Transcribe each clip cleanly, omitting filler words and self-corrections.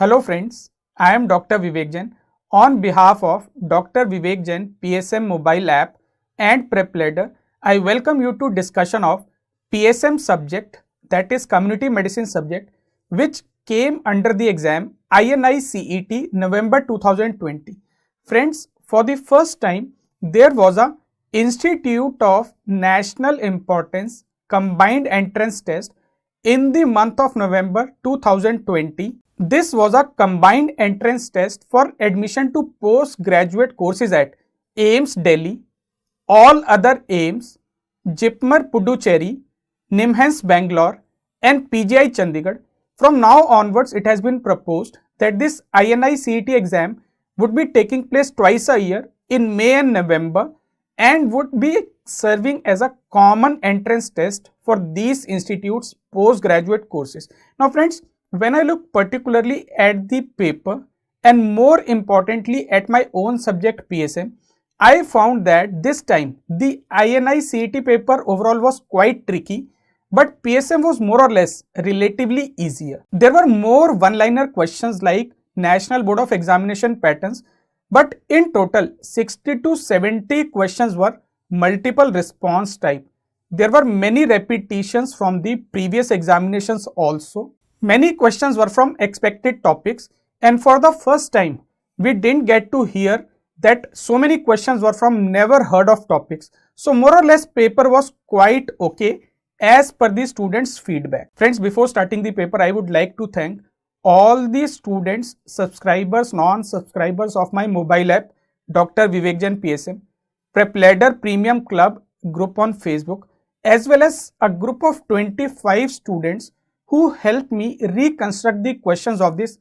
Hello friends, I am Dr. Vivek Jain. On behalf of Dr. Vivek Jain PSM mobile app and PrepLadder, I welcome you to discussion of PSM subject, that is community medicine subject, which came under the exam INI CET November 2020. Friends, for the first time there was a Institute of National Importance combined entrance test in the month of November 2020. This was a combined entrance test for admission to postgraduate courses at AIIMS Delhi, all other AIIMS, JIPMER Puducherry, NIMHANS Bangalore and PGI Chandigarh. From now onwards, it has been proposed that this INI CET exam would be taking place twice a year in May and November and would be serving as a common entrance test for these institutes' postgraduate courses. Now friends, when I look particularly at the paper and more importantly at my own subject PSM, I found that this time the INI CET paper overall was quite tricky, but PSM was more or less relatively easier. There were more one-liner questions like National Board of Examination patterns, but in total 60 to 70 questions were multiple response type. There were many repetitions from the previous examinations also. Many questions were from expected topics, and for the first time we didn't get to hear that so many questions were from never heard of topics. So more or less paper was quite okay as per the students' feedback. Friends, before starting the paper, I would like to thank all the students, subscribers, non-subscribers of my mobile app, Dr. Vivek Jain PSM, PrepLadder Premium Club group on Facebook, as well as a group of 25 students who helped me reconstruct the questions of this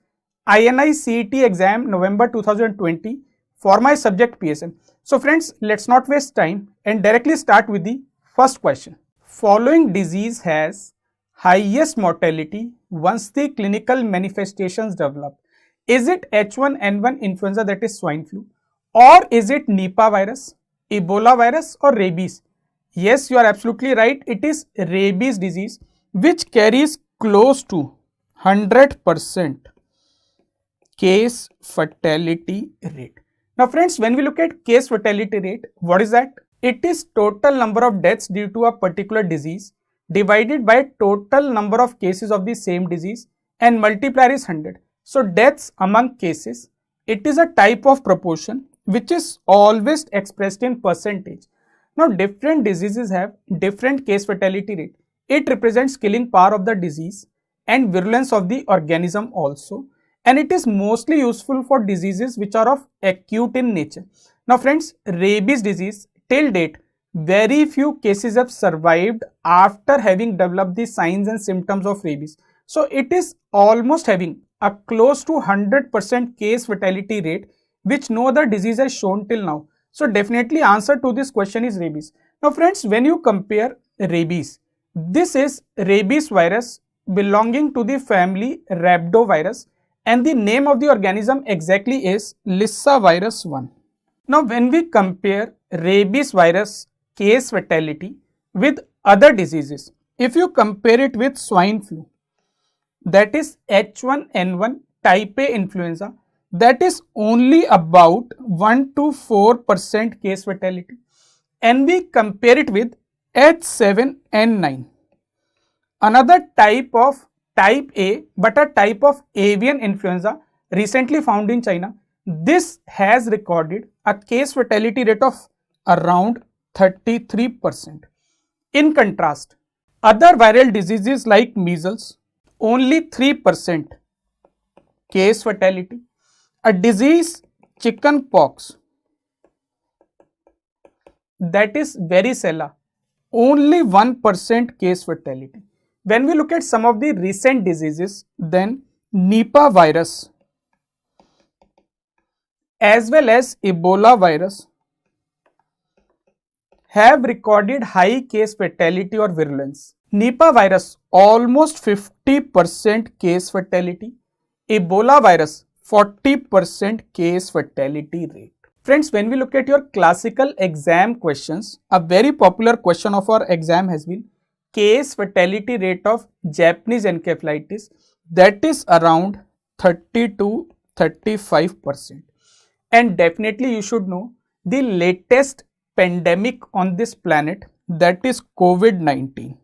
INI CET exam November 2020 for my subject PSM. So friends, let's not waste time and directly start with the first question. Following disease has highest mortality once the clinical manifestations develop. Is it H1N1 influenza, that is swine flu, or is it Nipah virus, Ebola virus or rabies? Yes, you are absolutely right. It is rabies disease which carries close to 100% case fatality rate. Now friends, when we look at case fatality rate, what is that? It is total number of deaths due to a particular disease divided by total number of cases of the same disease and multiplier is 100. So deaths among cases, it is a type of proportion which is always expressed in percentage. Now different diseases have different case fatality rate. It represents killing power of the disease and virulence of the organism also, and it is mostly useful for diseases which are of acute in nature. Now friends, rabies disease till date, very few cases have survived after having developed the signs and symptoms of rabies. So it is almost having a close to 100% case fatality rate which no other disease has shown till now. So definitely answer to this question is rabies. Now friends, when you compare rabies, this is rabies virus belonging to the family Rhabdovirus and the name of the organism exactly is Lissa virus 1. Now when we compare rabies virus case fatality with other diseases, if you compare it with swine flu, that is H1N1 type A influenza, that is only about 1 to 4% case fatality, and we compare it with H7N9, another type of type A but a type of avian influenza recently found in China. This has recorded a case fatality rate of around 33%. In contrast, other viral diseases like measles, only 3% case fatality. A disease chicken pox, that is varicella, only 1% case fatality. When we look at some of the recent diseases, then Nipah virus as well as Ebola virus have recorded high case fatality or virulence. Nipah virus almost 50% case fatality, Ebola virus 40% case fatality rate. Friends, when we look at your classical exam questions, a very popular question of our exam has been case fatality rate of Japanese encephalitis, that is around 30 to 35%. And definitely you should know the latest pandemic on this planet, that is COVID-19.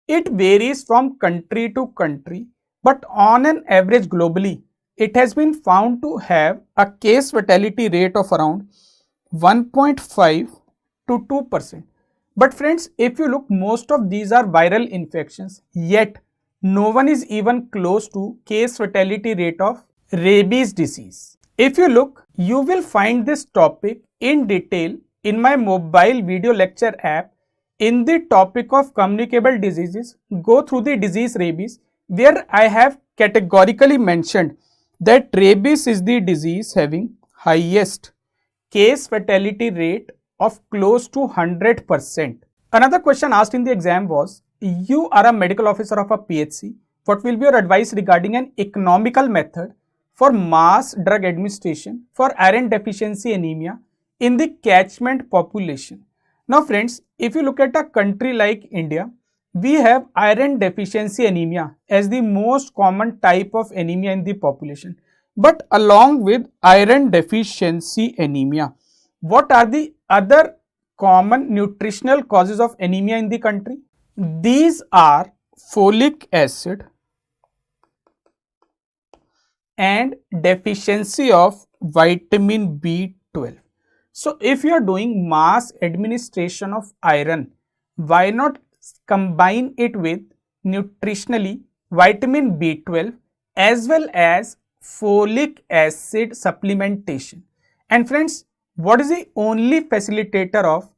It varies from country to country, but on an average globally, it has been found to have a case fatality rate of around 1.5 to 2%. But friends, if you look, most of these are viral infections, yet no one is even close to case fatality rate of rabies disease. If you look, you will find this topic in detail in my mobile video lecture app. In the topic of communicable diseases, go through the disease rabies, where I have categorically mentioned that rabies is the disease having highest case fatality rate of close to 100%. Another question asked in the exam was, you are a medical officer of a PHC. What will be your advice regarding an economical method for mass drug administration for iron deficiency anemia in the catchment population? Now friends, if you look at a country like India, we have iron deficiency anemia as the most common type of anemia in the population. But along with iron deficiency anemia, what are the other common nutritional causes of anemia in the country? These are folic acid and deficiency of vitamin B12. So if you are doing mass administration of iron, why not combine it with nutritionally vitamin B12 as well as folic acid supplementation? And friends, what is the only facilitator of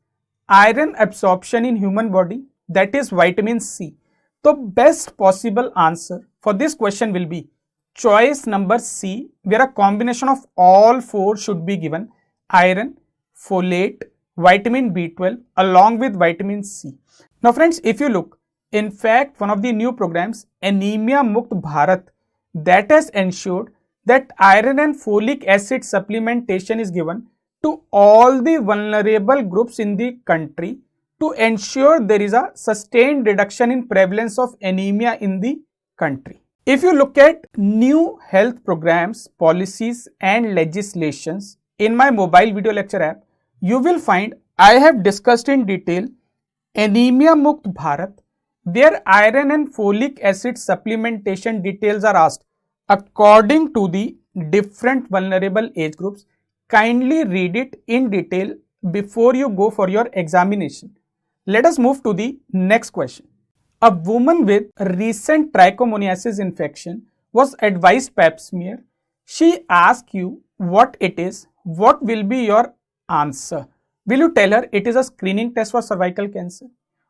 iron absorption in human body? That is vitamin C. The best possible answer for this question will be choice number C, where a combination of all four should be given: iron, folate, vitamin B12 along with vitamin C. Now friends, if you look, in fact one of the new programs, Anemia Mukt Bharat, that has ensured that iron and folic acid supplementation is given to all the vulnerable groups in the country to ensure there is a sustained reduction in prevalence of anemia in the country. If you look at new health programs, policies and legislations in my mobile video lecture app, you will find I have discussed in detail Anemia Mukt Bharat, where iron and folic acid supplementation details are asked according to the different vulnerable age groups. Kindly read it in detail before you go for your examination. Let us move to the next question. A woman with recent trichomoniasis infection was advised pap smear. She asks you what it is. What will be your answer? Will you tell her it is a screening test for cervical cancer?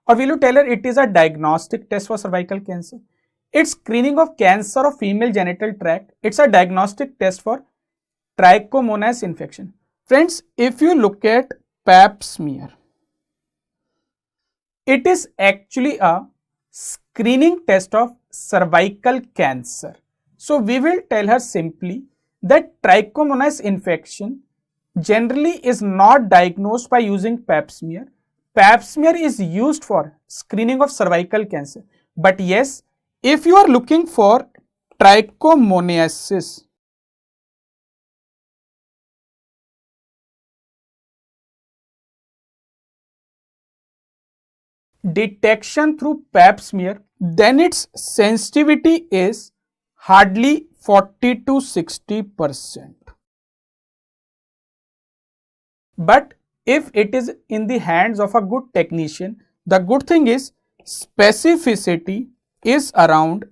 Or will you tell her it is a diagnostic test for cervical cancer? It's screening of cancer of female genital tract. It's a diagnostic test for trichomonas infection. Friends, if you look at pap smear, it is actually a screening test of cervical cancer. So we will tell her simply that trichomonas infection generally is not diagnosed by using pap smear. Pap smear is used for screening of cervical cancer. But yes, if you are looking for trichomoniasis, detection through pap smear, then its sensitivity is hardly 40 to 60%. But if it is in the hands of a good technician, the good thing is specificity is around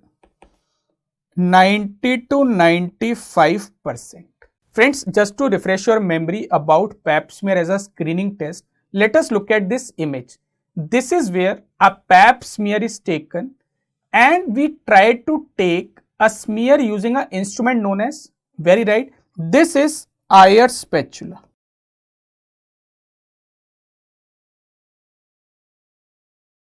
90 to 95%. Friends, just to refresh your memory about pap smear as a screening test, let us look at this image. This is where a pap smear is taken and we try to take a smear using an instrument known as, very right, this is Ayer spatula.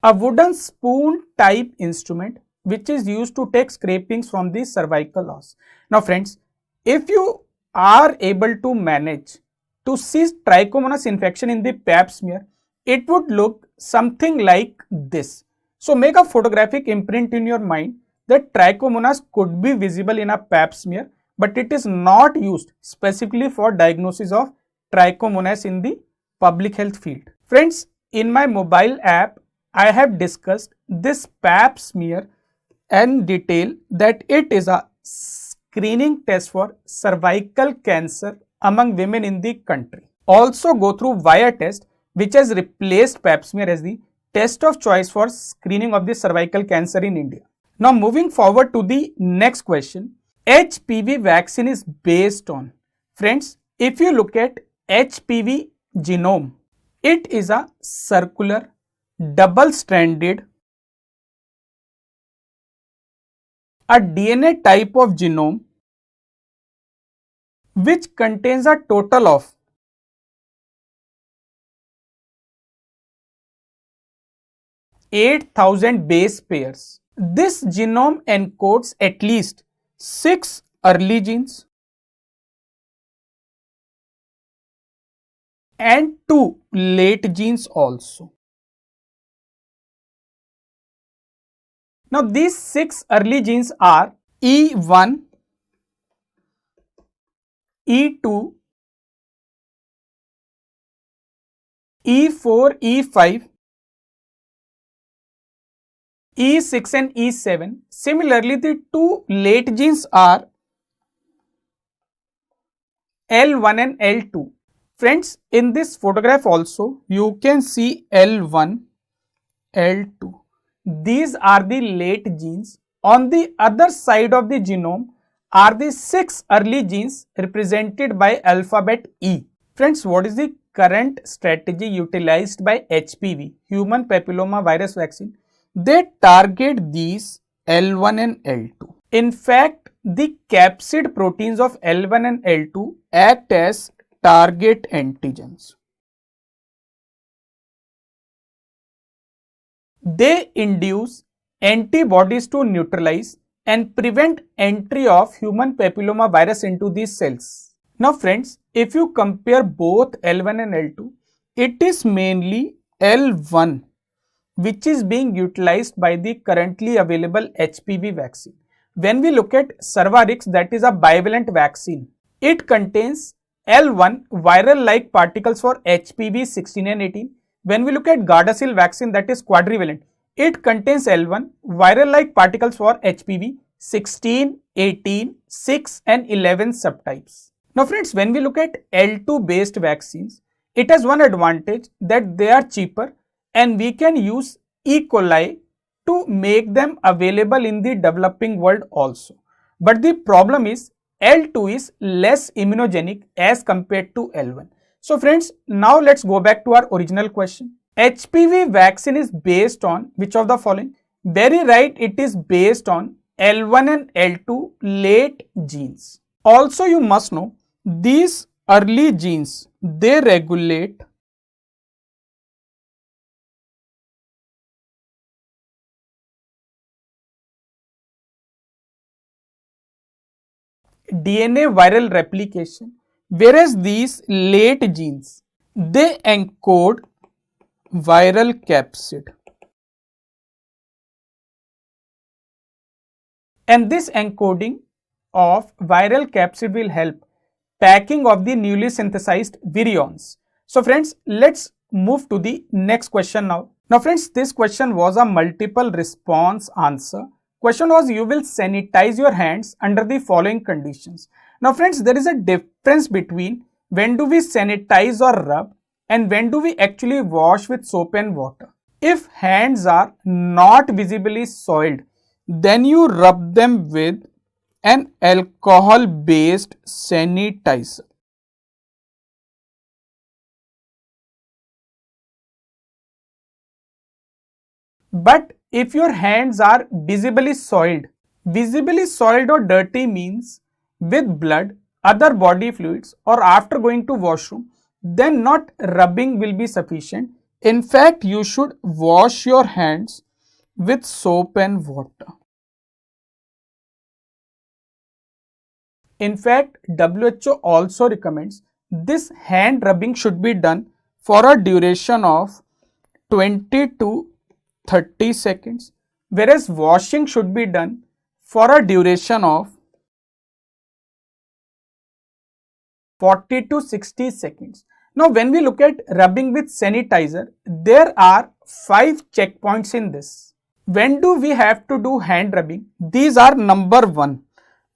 A wooden spoon type instrument which is used to take scrapings from the cervical os. Now friends, if you are able to manage to see trichomonas infection in the pap smear, it would look something like this. So make a photographic imprint in your mind that Trichomonas could be visible in a pap smear, but it is not used specifically for diagnosis of Trichomonas in the public health field. Friends, in my mobile app, I have discussed this pap smear in detail, that it is a screening test for cervical cancer among women in the country. Also go through VIA test, which has replaced pap smear as the test of choice for screening of the cervical cancer in India. Now moving forward to the next question, HPV vaccine is based on. Friends, if you look at HPV genome, it is a circular, double-stranded, a DNA type of genome which contains a total of 8,000 base pairs. This genome encodes at least 6 early genes and 2 late genes also. Now these 6 early genes are E1, E2, E4, E5, E6 and E7. Similarly, the 2 late genes are L1 and L2. Friends, in this photograph also you can see L1, L2. These are the late genes. On the other side of the genome are the 6 early genes represented by alphabet E. Friends, what is the current strategy utilized by HPV, human papilloma virus vaccine? They target these L1 and L2. In fact, the capsid proteins of L1 and L2 act as target antigens. They induce antibodies to neutralize and prevent entry of human papilloma virus into these cells. Now friends, if you compare both L1 and L2, it is mainly L1 which is being utilized by the currently available HPV vaccine. When we look at Cervarix, that is a bivalent vaccine. It contains L1 viral-like particles for HPV 16 and 18. When we look at Gardasil vaccine, that is quadrivalent, it contains L1 viral-like particles for HPV 16, 18, 6 and 11 subtypes. Now friends, when we look at L2 based vaccines, it has one advantage that they are cheaper and we can use E. coli to make them available in the developing world also. But the problem is L2 is less immunogenic as compared to L1. So friends, now let's go back to our original question. HPV vaccine is based on which of the following? Very right, it is based on L1 and L2 late genes. Also you must know these early genes, they regulate DNA viral replication, whereas these late genes, they encode viral capsid. And this encoding of viral capsid will help packing of the newly synthesized virions. So friends, let's move to the next question now. Now friends, this question was a multiple response answer. Question was, you will sanitize your hands under the following conditions. Now friends, there is a difference between when do we sanitize or rub and when do we actually wash with soap and water. If hands are not visibly soiled, then you rub them with an alcohol based sanitizer. But if your hands are visibly soiled or dirty means with blood, other body fluids or after going to washroom, then not rubbing will be sufficient. In fact, you should wash your hands with soap and water. In fact, WHO also recommends this hand rubbing should be done for a duration of 20 to 30 seconds, whereas washing should be done for a duration of 40 to 60 seconds. Now, when we look at rubbing with sanitizer, there are 5 checkpoints in this. When do we have to do hand rubbing? These are number 1,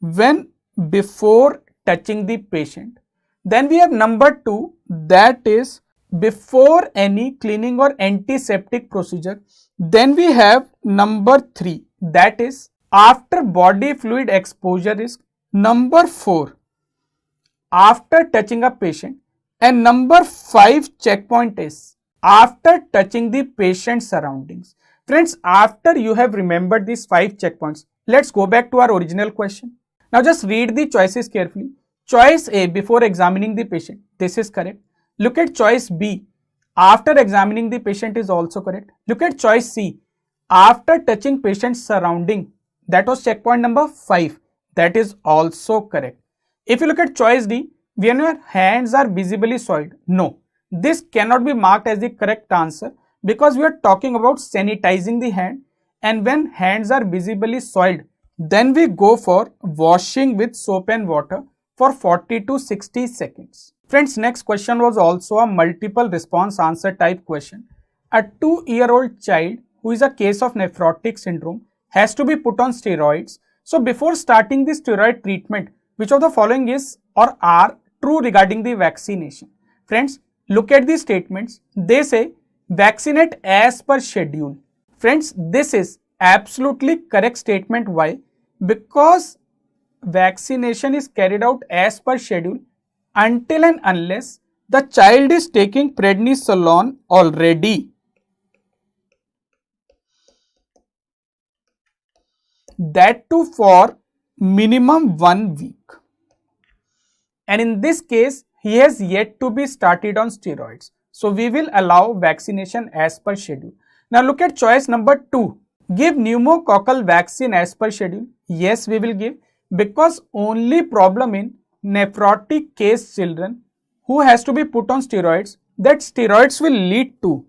when before touching the patient. Then we have number 2, that is before any cleaning or antiseptic procedure. Then we have number 3, that is after body fluid exposure risk. Number 4, after touching a patient, and number 5 checkpoint is after touching the patient's surroundings. Friends, after you have remembered these 5 checkpoints, let's go back to our original question. Now just read the choices carefully. Choice A, before examining the patient, this is correct. Look at choice B, after examining the patient, is also correct. Look at choice C, after touching patient's surrounding, that was checkpoint number 5, that is also correct. If you look at choice D, when your hands are visibly soiled, no, this cannot be marked as the correct answer because we are talking about sanitizing the hand, and when hands are visibly soiled, then we go for washing with soap and water for 40 to 60 seconds. Friends, next question was also a multiple response answer type question. A 2-year-old child who is a case of nephrotic syndrome has to be put on steroids. So before starting the steroid treatment, which of the following is or are true regarding the vaccination? Friends, look at these statements. They say vaccinate as per schedule. Friends, this is absolutely correct statement. Why? Because vaccination is carried out as per schedule until and unless the child is taking prednisolone already. That too for minimum 1 week. And in this case, he has yet to be started on steroids. So we will allow vaccination as per schedule. Now look at choice number 2. Give pneumococcal vaccine as per schedule. Yes, we will give, because only problem in nephrotic case children who has to be put on steroids, that steroids will lead to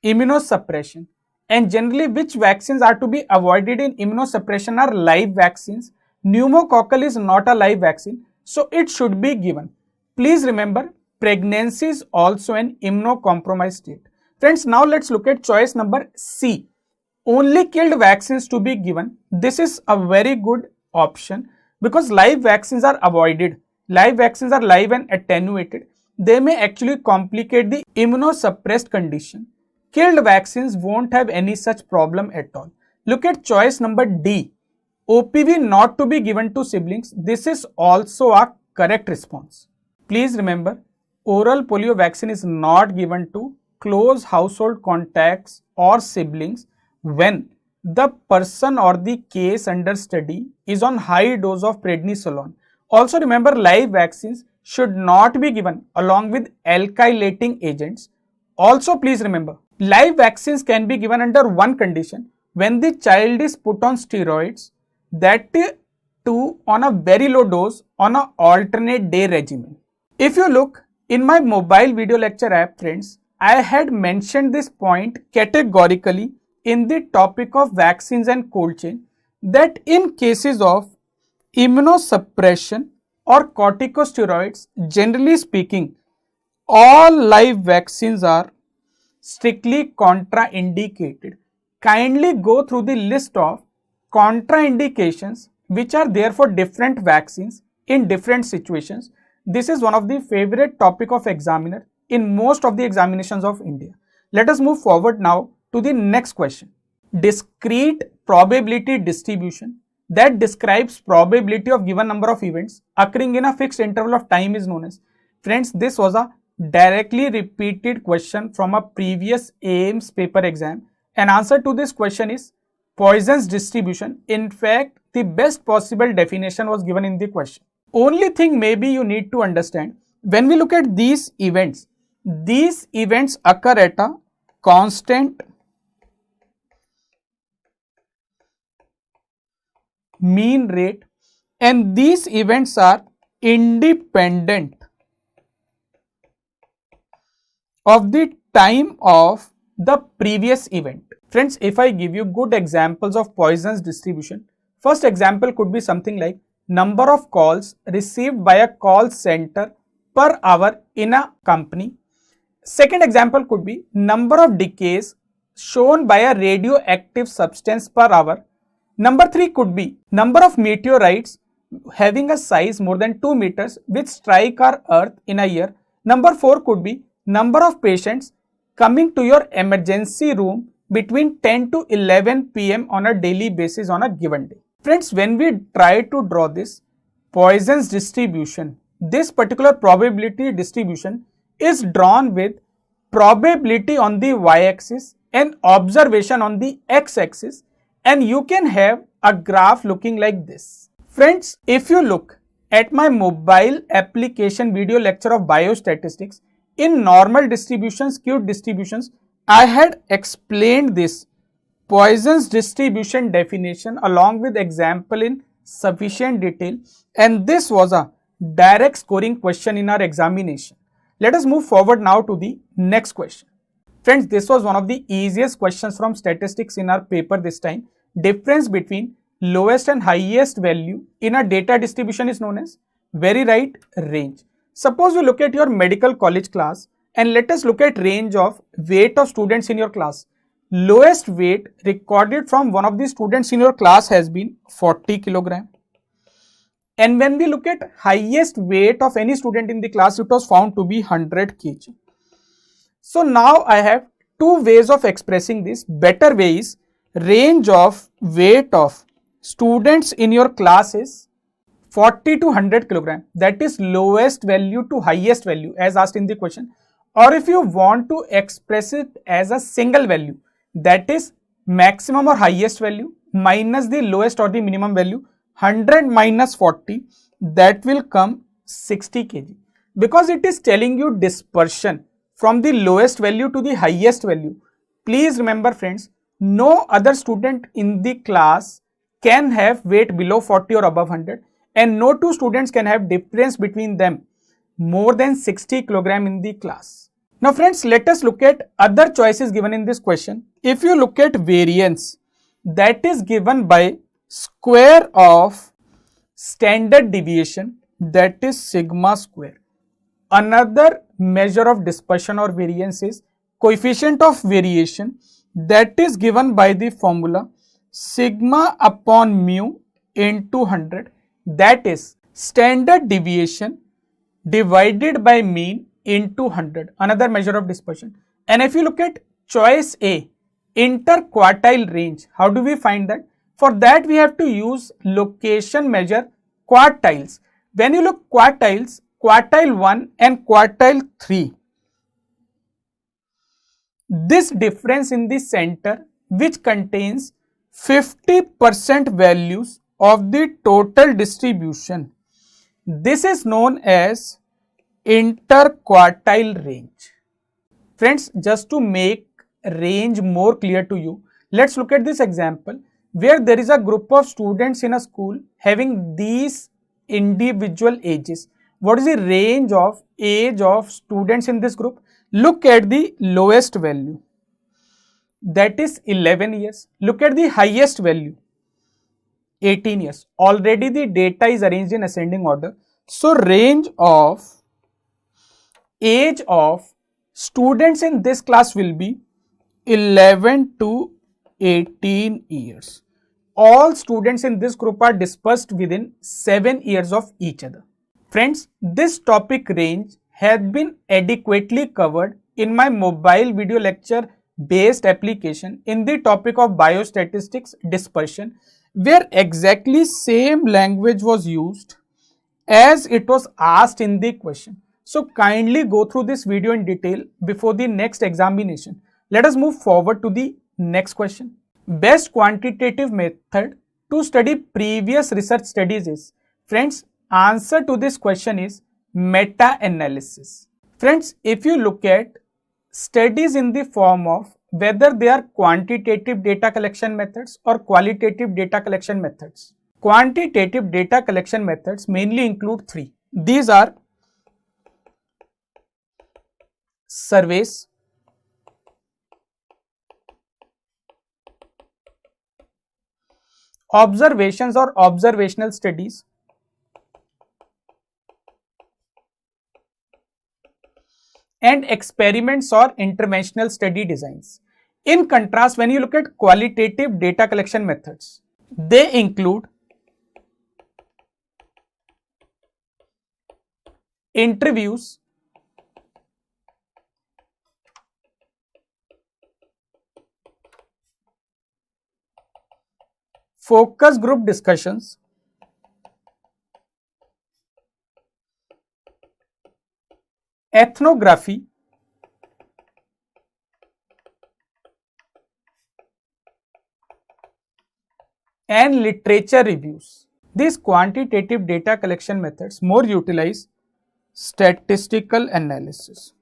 immunosuppression. And generally, which vaccines are to be avoided in immunosuppression are live vaccines. Pneumococcal is not a live vaccine, so it should be given. Please remember, pregnancy is also an immunocompromised state. Friends, now let's look at choice number C. Only killed vaccines to be given. This is a very good option because live vaccines are avoided. Live vaccines are live and attenuated. They may actually complicate the immunosuppressed condition. Killed vaccines won't have any such problem at all. Look at choice number D. OPV not to be given to siblings. This is also a correct response. Please remember, oral polio vaccine is not given to close household contacts or siblings when the person or the case under study is on high dose of prednisolone. Also remember, live vaccines should not be given along with alkylating agents. Also please remember, live vaccines can be given under one condition: when the child is put on steroids, that too on a very low dose on an alternate day regimen. If you look in my mobile video lecture app, friends, I had mentioned this point categorically in the topic of vaccines and cold chain, that in cases of immunosuppression or corticosteroids, generally speaking, all live vaccines are strictly contraindicated. Kindly go through the list of contraindications which are there for different vaccines in different situations. This is one of the favorite topic of examiner in most of the examinations of India. Let us move forward now to the next question. Discrete probability distribution that describes probability of given number of events occurring in a fixed interval of time is known as. Friends, this was a directly repeated question from a previous AIIMS paper exam, and answer to this question is Poisson's distribution. In fact, the best possible definition was given in the question. Only thing maybe you need to understand, when we look at these events occur at a constant mean rate, and these events are independent of the time of the previous event. Friends, if I give you good examples of Poisson's distribution, first example could be something like number of calls received by a call center per hour in a company. Second example could be number of decays shown by a radioactive substance per hour. Number 3 could be number of meteorites having a size more than 2 meters which strike our earth in a year. Number 4 could be number of patients coming to your emergency room between 10 to 11 p.m. on a daily basis on a given day. Friends, when we try to draw this Poisson's distribution, this particular probability distribution is drawn with probability on the y-axis and observation on the x-axis, and you can have a graph looking like this. Friends, if you look at my mobile application video lecture of biostatistics, in normal distributions, skewed distributions, I had explained this Poisson's distribution definition along with example in sufficient detail, and this was a direct scoring question in our examination. Let us move forward now to the next question. Friends, this was one of the easiest questions from statistics in our paper this time. Difference between lowest and highest value in a data distribution is known as, very right, range. Suppose you look at your medical college class and let us look at range of weight of students in your class. Lowest weight recorded from one of the students in your class has been 40 kilogram. And when we look at highest weight of any student in the class, it was found to be 100 kg. So now I have two ways of expressing this. Better way is range of weight of students in your class is 40 to 100 kilogram. That is lowest value to highest value as asked in the question. Or if you want to express it as a single value, that is maximum or highest value minus the lowest or the minimum value, 100 minus 40, that will come 60 kg. Because it is telling you dispersion from the lowest value to the highest value. Please remember friends, no other student in the class can have weight below 40 or above 100, and no two students can have difference between them more than 60 kilogram in the class. Now friends, let us look at other choices given in this question. If you look at variance, that is given by square of standard deviation, that is sigma square. Another measure of dispersion or variance is coefficient of variation, that is given by the formula sigma upon mu into 100, that is standard deviation divided by mean into 100, another measure of dispersion. And if you look at choice A, interquartile range, how do we find that? For that we have to use location measure quartiles. When you look quartiles, quartile 1 and quartile 3, this difference in the center which contains 50% values of the total distribution, this is known as interquartile range. Friends, just to make range more clear to you, let's look at this example where there is a group of students in a school having these individual ages. What is the range of age of students in this group? Look at the lowest value, that is 11 years. Look at the highest value, 18 years. Already the data is arranged in ascending order. So range of age of students in this class will be 11 to 18 years. All students in this group are dispersed within 7 years of each other. Friends, this topic range has been adequately covered in my mobile video lecture based application in the topic of biostatistics dispersion, where exactly same language was used as it was asked in the question. So kindly go through this video in detail before the next examination. Let us move forward to the next question. Best quantitative method to study previous research studies is, friends, answer to this question is meta-analysis. Friends, if you look at studies in the form of whether they are quantitative data collection methods or qualitative data collection methods. Quantitative data collection methods mainly include three. These are surveys, observations or observational studies, and experiments or interventional study designs. In contrast, when you look at qualitative data collection methods, they include interviews, focus group discussions, ethnography, and literature reviews. These quantitative data collection methods more utilize statistical analysis.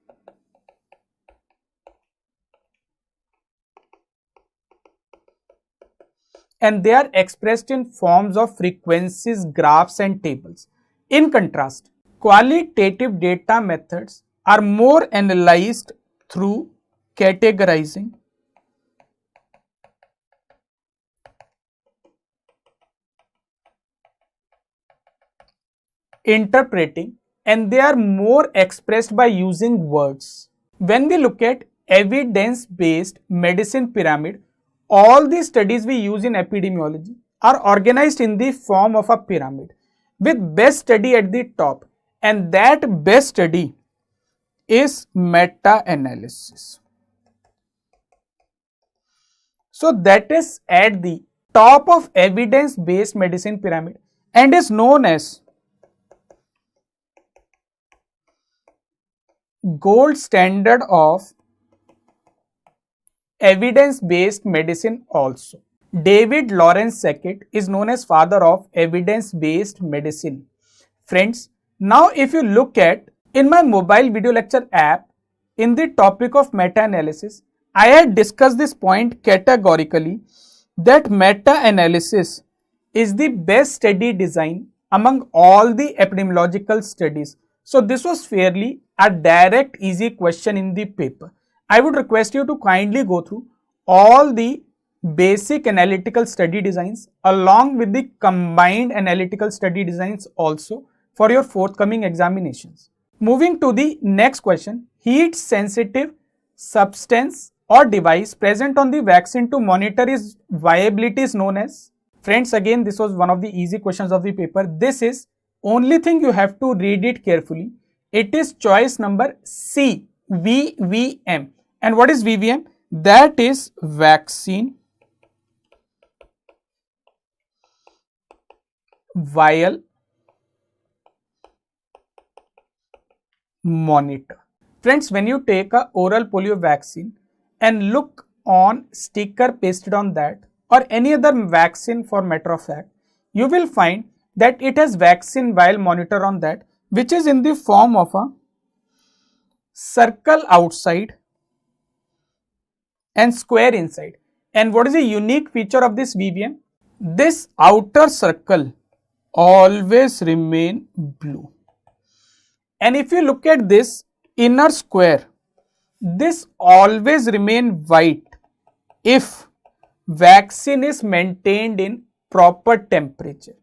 And they are expressed in forms of frequencies, graphs, and tables. In contrast, qualitative data methods are more analyzed through categorizing, interpreting, and they are more expressed by using words. When we look at evidence-based medicine pyramid, all the studies we use in epidemiology are organized in the form of a pyramid with best study at the top, and that best study is meta-analysis. So that is at the top of evidence-based medicine pyramid and is known as gold standard of evidence-based medicine also. David Lawrence Sackett is known as father of evidence-based medicine. Friends, now if you look at in my mobile video lecture app, in the topic of meta-analysis, I had discussed this point categorically that meta-analysis is the best study design among all the epidemiological studies. So this was fairly a direct easy question in the paper. I would request you to kindly go through all the basic analytical study designs along with the combined analytical study designs also for your forthcoming examinations. Moving to the next question, heat sensitive substance or device present on the vaccine to monitor its viability is known as. Friends, again this was one of the easy questions of the paper. This is only thing you have to read it carefully. It is choice number C, VVM. And what is VVM? That is vaccine vial monitor. Friends, when you take a oral polio vaccine and look on sticker pasted on that or any other vaccine for matter of fact, you will find that it has vaccine vial monitor on that, which is in the form of a circle outside and square inside. And what is the unique feature of this VVM? This outer circle always remain blue. And if you look at this inner square, this always remain white if vaccine is maintained in proper temperature.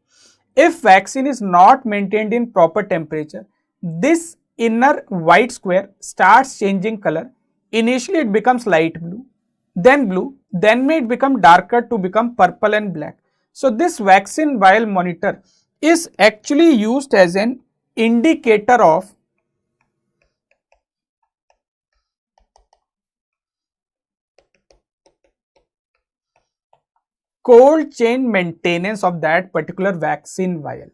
If vaccine is not maintained in proper temperature, this inner white square starts changing color. Initially it becomes light blue, then may it become darker to become purple and black. So this vaccine vial monitor is actually used as an indicator of cold chain maintenance of that particular vaccine vial.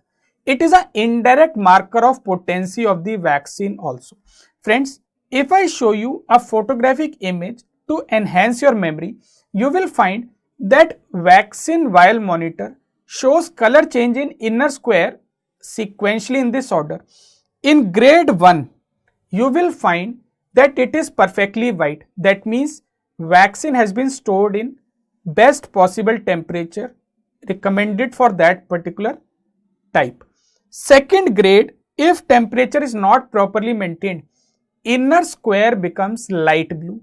It is an indirect marker of potency of the vaccine also. Friends, if I show you a photographic image to enhance your memory, you will find that vaccine vial monitor shows color change in inner square sequentially in this order. In grade 1, you will find that it is perfectly white. That means vaccine has been stored in best possible temperature recommended for that particular type. Second grade, if temperature is not properly maintained, inner square becomes light blue.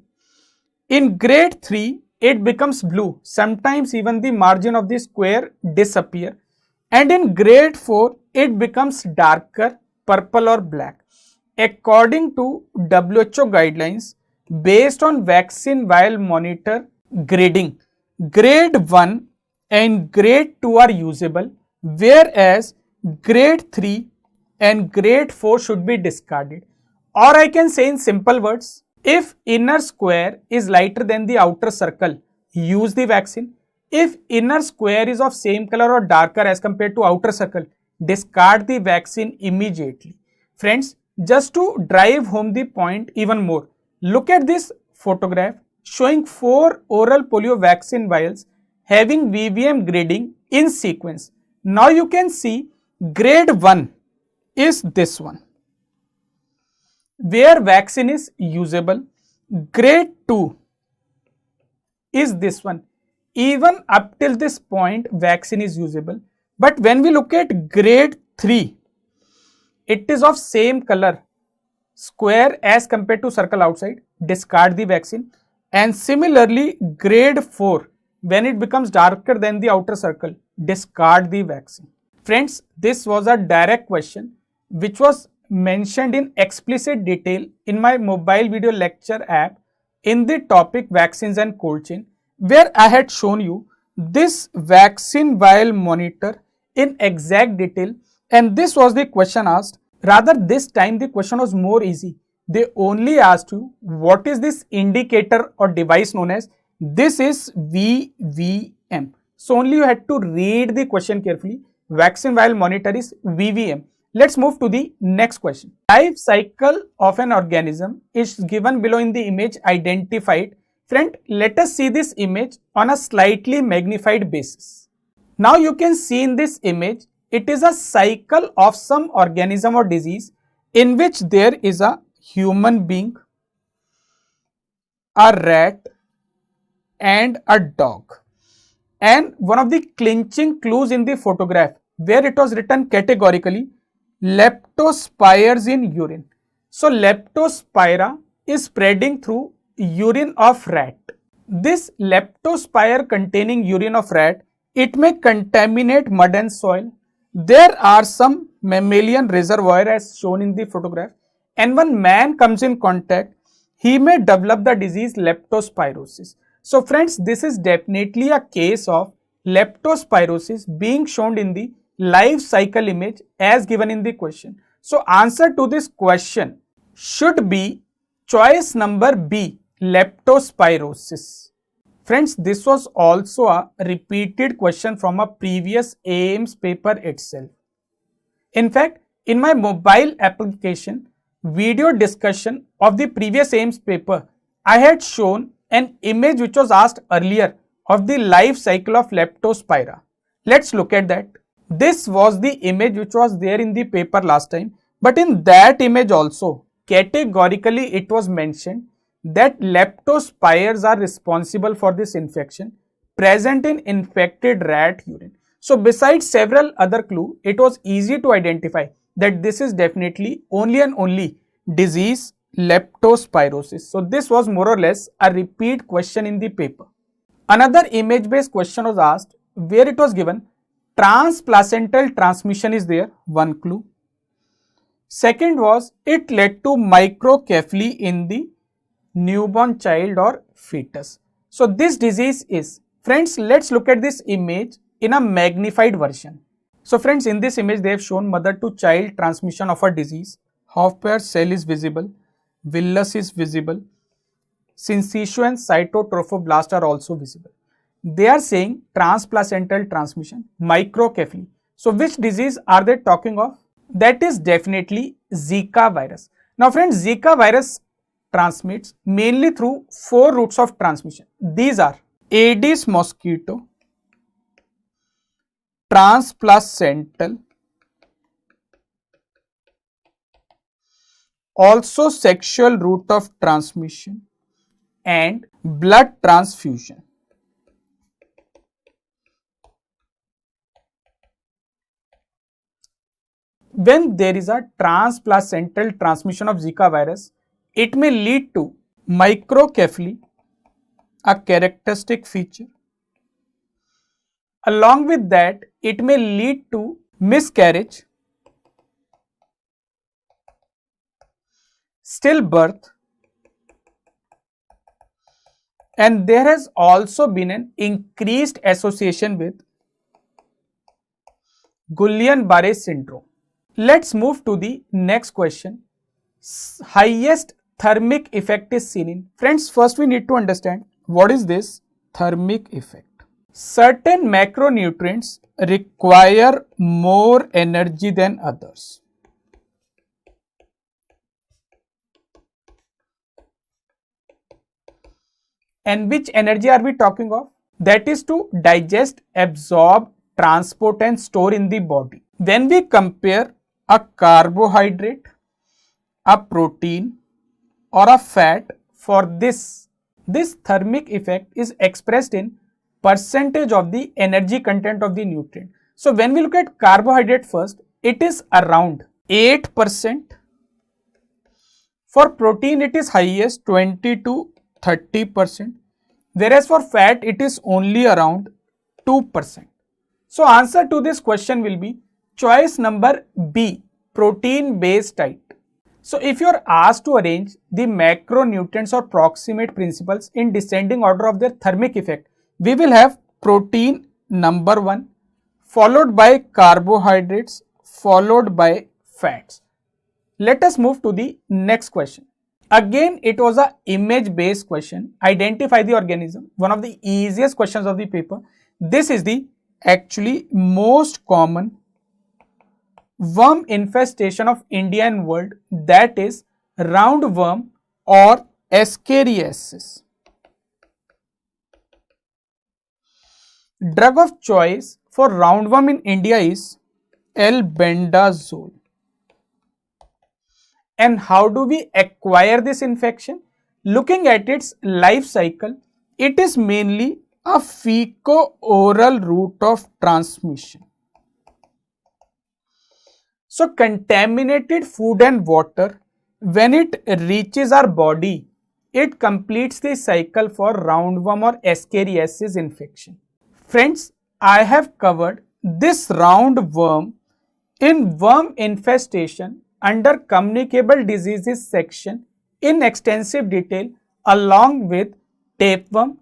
In grade 3, it becomes blue. Sometimes even the margin of the square disappear. And in grade 4, it becomes darker purple or black. According to WHO guidelines, based on vaccine vial monitor grading, grade 1 and grade 2 are usable, whereas grade 3 and grade 4 should be discarded. Or I can say in simple words, if inner square is lighter than the outer circle, use the vaccine. If inner square is of same color or darker as compared to outer circle, discard the vaccine immediately. Friends, just to drive home the point even more, look at this photograph showing 4 oral polio vaccine vials having VVM grading in sequence. Now you can see grade 1 is this one, where vaccine is usable. Grade 2 is this one. Even up till this point, vaccine is usable. But when we look at grade 3, it is of same color, square as compared to circle outside, discard the vaccine. And similarly, grade 4, when it becomes darker than the outer circle, discard the vaccine. Friends, this was a direct question which was mentioned in explicit detail in my mobile video lecture app in the topic vaccines and cold chain, where I had shown you this vaccine vial monitor in exact detail, and this was the question asked. Rather, this time the question was more easy. They only asked you what is this indicator or device known as. This is VVM. So only you had to read the question carefully. Vaccine vial monitor is VVM. Let's move to the next question. Life cycle of an organism is given below in the image identified. Friend, let us see this image on a slightly magnified basis. Now you can see in this image, it is a cycle of some organism or disease in which there is a human being, a rat and a dog. And one of the clinching clues in the photograph where it was written categorically, leptospires in urine. So leptospira is spreading through urine of rat. This leptospire containing urine of rat, it may contaminate mud and soil. There are some mammalian reservoir as shown in the photograph, and when man comes in contact, he may develop the disease leptospirosis. So friends, this is definitely a case of leptospirosis being shown in the life cycle image as given in the question. So answer to this question should be choice number B, leptospirosis. Friends, this was also a repeated question from a previous AIIMS paper itself. In fact, in my mobile application video discussion of the previous AIIMS paper, I had shown an image which was asked earlier of the life cycle of leptospira. Let's look at that. This was the image which was there in the paper last time, but in that image also categorically it was mentioned that leptospires are responsible for this infection present in infected rat urine. So besides several other clues, it was easy to identify that this is definitely only and only disease leptospirosis. So this was more or less a repeat question in the paper. Another image based question was asked where it was given transplacental transmission is there, one clue. Second was it led to microcephaly in the newborn child or fetus. So this disease is, friends, let's look at this image in a magnified version. So friends, in this image they have shown mother to child transmission of a disease. Half-pair cell is visible, villus is visible, syncytial and cytotrophoblast are also visible. They are saying transplacental transmission, microcephaly. So which disease are they talking of? That is definitely Zika virus. Now friends, Zika virus transmits mainly through 4 routes of transmission. These are Aedes mosquito, transplacental, also sexual route of transmission, and blood transfusion. When there is a transplacental transmission of Zika virus, it may lead to microcephaly, a characteristic feature. Along with that, it may lead to miscarriage, stillbirth, and there has also been an increased association with Guillain-Barré syndrome. Let's move to the next question. Highest thermic effect is seen in. Friends, first we need to understand what is this thermic effect. Certain macronutrients require more energy than others. And which energy are we talking of? That is to digest, absorb, transport and store in the body. When we compare a carbohydrate, a protein or a fat, for this thermic effect is expressed in percentage of the energy content of the nutrient. So when we look at carbohydrate first, it is around 8%. For protein it is highest 20 to 30%, whereas for fat it is only around 2%. So answer to this question will be choice number B, protein based diet. So if you are asked to arrange the macronutrients or proximate principles in descending order of their thermic effect, we will have protein number 1, followed by carbohydrates, followed by fats. Let us move to the next question. Again, it was a image based question. Identify the organism. One of the easiest questions of the paper. This is the actually most common worm infestation of India and world, that is roundworm or Ascariasis. Drug of choice for roundworm in India is albendazole. And how do we acquire this infection? Looking at its life cycle, it is mainly a fecal-oral route of transmission. So contaminated food and water, when it reaches our body, it completes the cycle for roundworm or Ascariasis infection. Friends, I have covered this roundworm in worm infestation under communicable diseases section in extensive detail, along with tapeworm,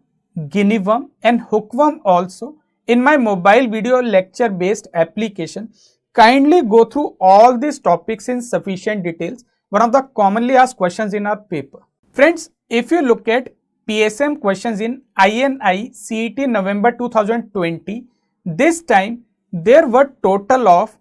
guinea worm and hookworm also in my mobile video lecture based application. Kindly go through all these topics in sufficient details, one of the commonly asked questions in our paper. Friends, if you look at PSM questions in INI CET November 2020, this time there were total of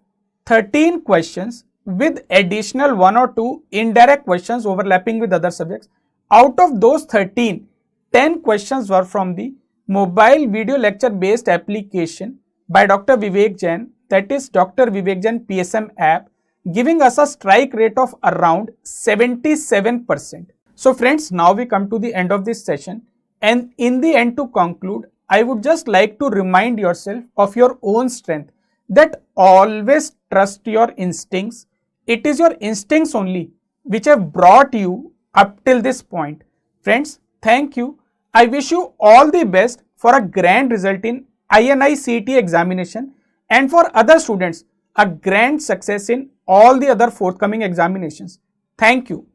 13 questions with additional 1 or 2 indirect questions overlapping with other subjects. Out of those 13, 10 questions were from the mobile video lecture based application by Dr. Vivek Jain, that is Dr. Vivek Jain PSM app, giving us a strike rate of around 77%. So friends, now we come to the end of this session, and in the end, to conclude, I would just like to remind yourself of your own strength, that always trust your instincts. It is your instincts only which have brought you up till this point. Friends, thank you. I wish you all the best for a grand result in INI CET examination, and for other students, a grand success in all the other forthcoming examinations. Thank you.